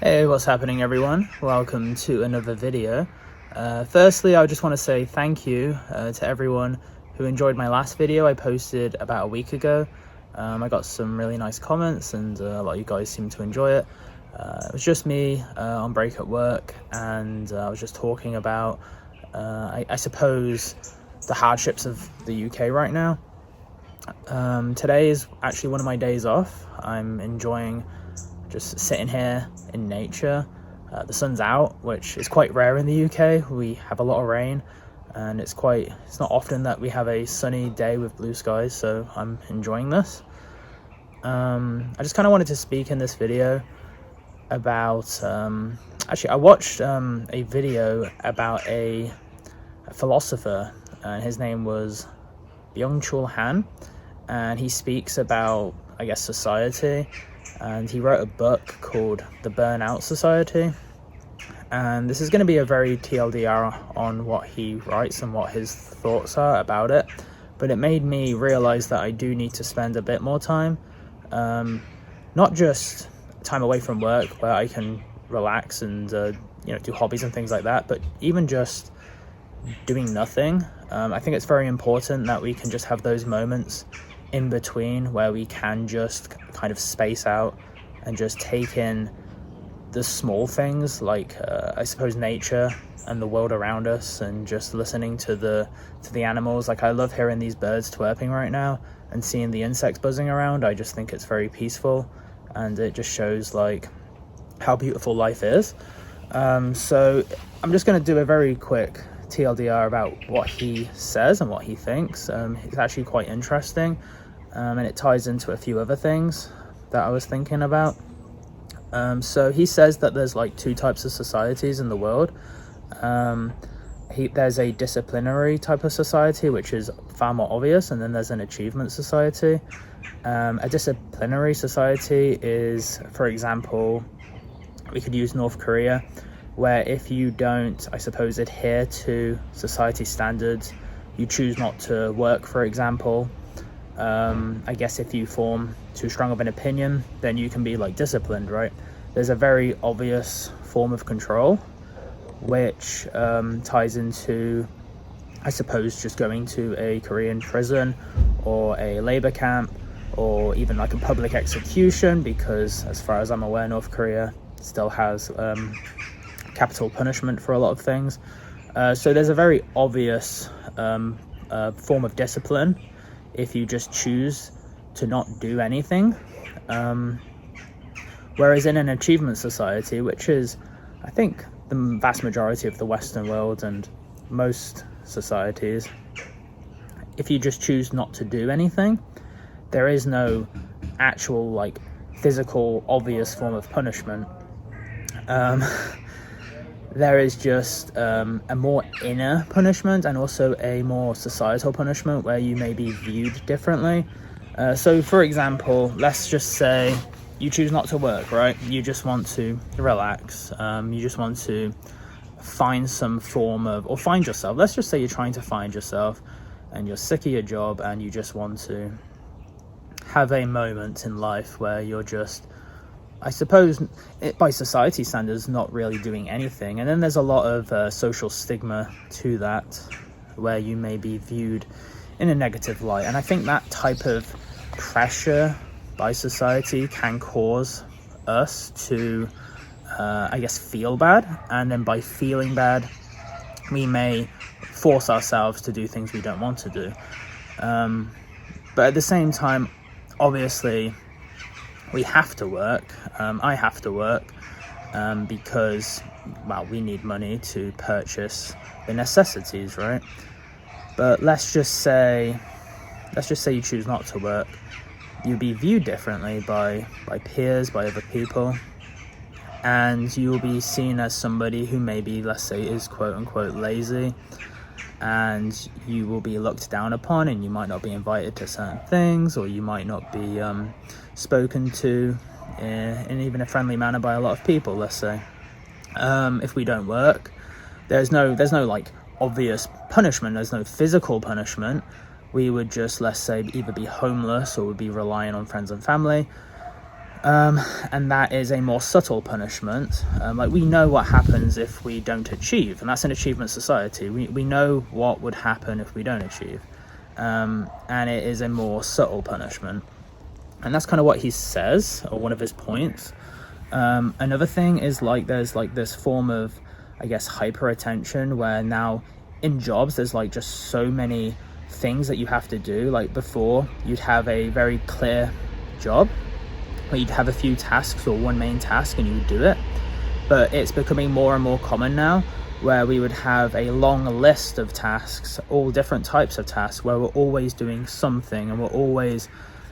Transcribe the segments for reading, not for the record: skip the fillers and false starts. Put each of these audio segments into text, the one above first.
Hey, what's happening everyone? Welcome to another video. Firstly, I just want to say thank you to everyone who enjoyed my last video I posted about a week ago. I got some really nice comments and a lot of you guys seemed to enjoy it. It was just me on break at work, and I was just talking about, I suppose, the hardships of the UK right now. Today is actually one of my days off. I'm enjoying just sitting here in nature. The sun's out, which is quite rare in the UK. We have a lot of rain, and it's not often that we have a sunny day with blue skies, so I'm enjoying this. I just kind of wanted to speak in this video about, actually I watched a video about a philosopher, and his name was Byung-Chul Han, and he speaks about, I guess, society, and he wrote a book called The Burnout Society. And this is going to be a very TLDR on what he writes and what his thoughts are about it, but it made me realize that I do need to spend a bit more time, not just time away from work where I can relax and do hobbies and things like that, but even just doing nothing. I think it's very important that we can just have those moments in between where we can just kind of space out and just take in the small things, like I suppose nature and the world around us, and just listening to the animals. Like, I love hearing these birds twerping right now and seeing the insects buzzing around. I just think it's very peaceful, and it just shows like how beautiful life is. So I'm just going to do a very quick TLDR about what he says and what he thinks. It's actually quite interesting, and it ties into a few other things that I was thinking about. So he says that there's like two types of societies in the world. There's a disciplinary type of society, which is far more obvious, and then there's an achievement society. A disciplinary society is, for example, we could use North Korea, where if you don't, I suppose, adhere to society standards, you choose not to work, for example. I guess if you form too strong of an opinion, then you can be like disciplined, right? There's a very obvious form of control, which ties into, I suppose, just going to a Korean prison or a labor camp, or even like a public execution, because as far as I'm aware, North Korea still has capital punishment for a lot of things. So there's a very obvious form of discipline if you just choose to not do anything. Whereas in an achievement society, which is, I think, the vast majority of the Western world and most societies, if you just choose not to do anything, there is no actual like physical obvious form of punishment. There is just a more inner punishment, and also a more societal punishment where you may be viewed differently. So for example, let's just say you choose not to work, right? You just want to relax. You just want to find some form of, or find yourself. Let's just say you're trying to find yourself and you're sick of your job and you just want to have a moment in life where you're just, I suppose, by society standards, not really doing anything. And then there's a lot of social stigma to that, where you may be viewed in a negative light. And I think that type of pressure by society can cause us to, I guess, feel bad. And then by feeling bad, we may force ourselves to do things we don't want to do. But at the same time, obviously, we have to work. I have to work because, well, we need money to purchase the necessities, right? But let's just say you choose not to work. You'll be viewed differently by peers, by other people, and you'll be seen as somebody who maybe, let's say, is quote unquote lazy, and you will be looked down upon, and you might not be invited to certain things, or you might not be spoken to in even a friendly manner by a lot of people, let's say. If we don't work, there's no like obvious punishment, there's no physical punishment. We would just, let's say, either be homeless or would be relying on friends and family. and that is a more subtle punishment. Like, we know what happens if we don't achieve, and that's an achievement society. We know what would happen if we don't achieve, and it is a more subtle punishment, and that's kind of what he says, or one of his points. Another thing is, like, there's like this form of, I guess, hyper attention, where now in jobs there's like just so many things that you have to do. Like, before, you'd have a very clear job where you'd have a few tasks or one main task and you would do it, but it's becoming more and more common now where we would have a long list of tasks, all different types of tasks, where we're always doing something and we're always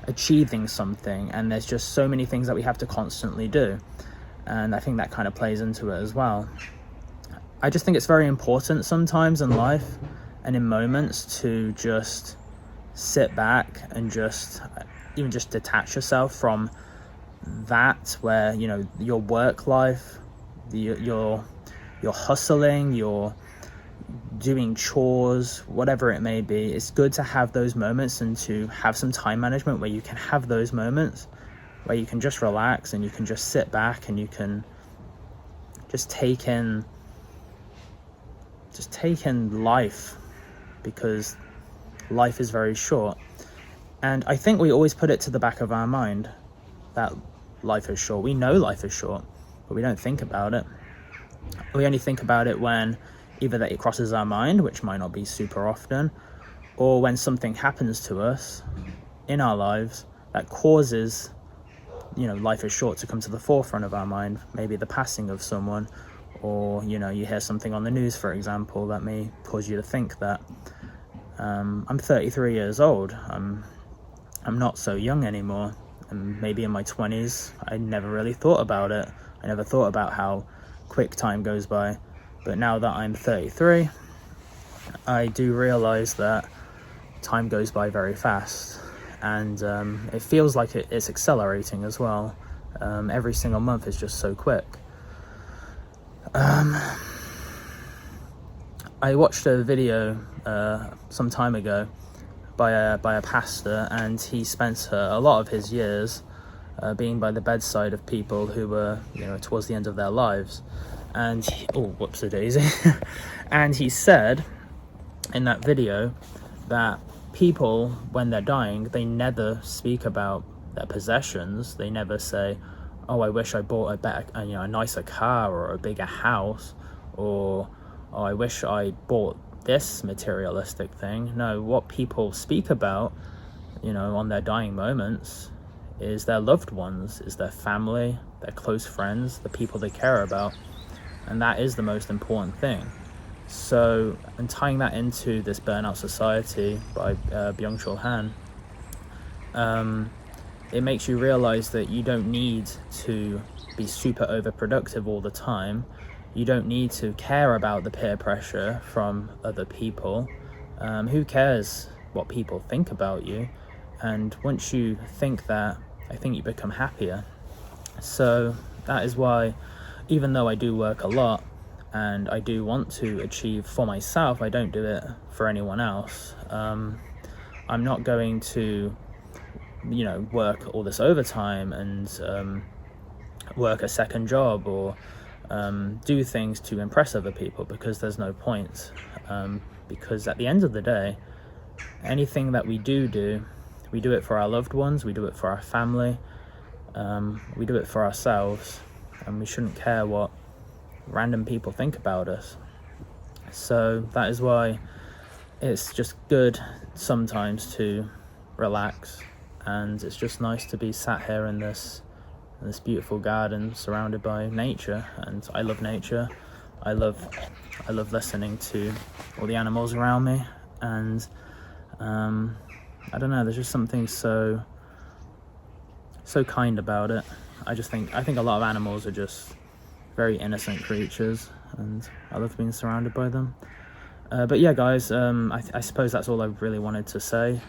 achieving something, and there's just so many things that we have to constantly do, and I think that kind of plays into it as well. I just think it's very important sometimes in life and in moments to just sit back and just even just detach yourself from that, where, you know, your work life, you're hustling, you're doing chores, whatever it may be. It's good to have those moments and to have some time management where you can have those moments where you can just relax and you can just sit back and you can just take in life, because life is very short. And I think we always put it to the back of our mind that life is short. We know life is short, but we don't think about it. We only think about it when either that it crosses our mind, which might not be super often, or when something happens to us in our lives that causes, you know, life is short to come to the forefront of our mind. Maybe the passing of someone, or, you know, you hear something on the news, for example, that may cause you to think that. I'm 33 years old. I'm not so young anymore. And maybe in my 20s, I never really thought about it. I never thought about how quick time goes by. But now that I'm 33, I do realize that time goes by very fast. And it feels like it's accelerating as well. Every single month is just so quick. I watched a video some time ago by a pastor, and he spent a lot of his years being by the bedside of people who were, you know, towards the end of their lives. And whoops-a-daisy. And he said in that video that people, when they're dying, they never speak about their possessions. They never say, oh, I wish I bought a nicer car or a bigger house, or, oh, I wish I bought this materialistic thing. No, what people speak about, you know, on their dying moments is their loved ones, is their family, their close friends, the people they care about. And that is the most important thing. So, and tying that into this Burnout Society by Byung-Chul Han, it makes you realize that you don't need to be super overproductive all the time. You don't need to care about the peer pressure from other people. Who cares what people think about you? And once you think that, I think you become happier. So that is why, even though I do work a lot and I do want to achieve for myself, I don't do it for anyone else. I'm not going to, you know, work all this overtime and work a second job or do things to impress other people, because there's no point. Because at the end of the day, anything that we do, we do it for our loved ones, we do it for our family, we do it for ourselves, and we shouldn't care what random people think about us. So that is why it's just good sometimes to relax, and it's just nice to be sat here in this beautiful garden surrounded by nature. And I love nature. I love listening to all the animals around me, and I don't know, there's just something so kind about it. I think a lot of animals are just very innocent creatures, and I love being surrounded by them. But yeah, guys, I suppose that's all I really wanted to say.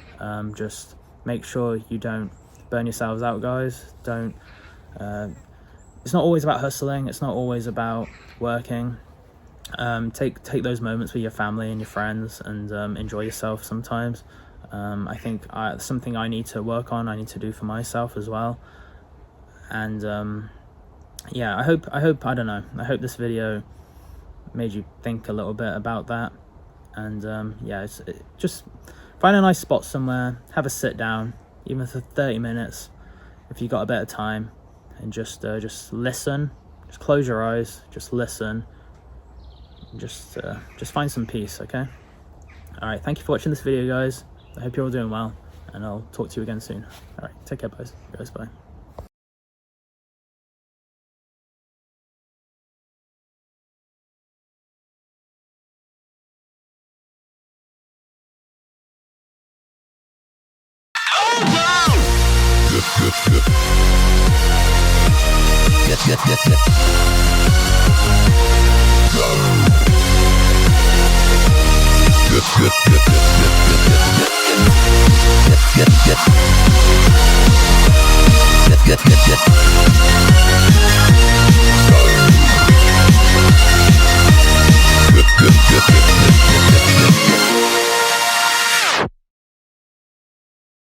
Just make sure you don't burn yourselves out, guys. Don't. It's not always about hustling. It's not always about working. Take those moments with your family and your friends, and enjoy yourself sometimes. I think something I need to work on, I need to do for myself as well. And yeah, I hope I don't know, I hope this video made you think a little bit about that. And yeah, just find a nice spot somewhere, have a sit down, even for 30 minutes if you got a bit of time, and just listen. Just close your eyes, just listen, just find some peace. Okay, all right, thank you for watching this video, guys. I hope you're all doing well, and I'll talk to you again soon. All right, take care, guys. Bye. Yes.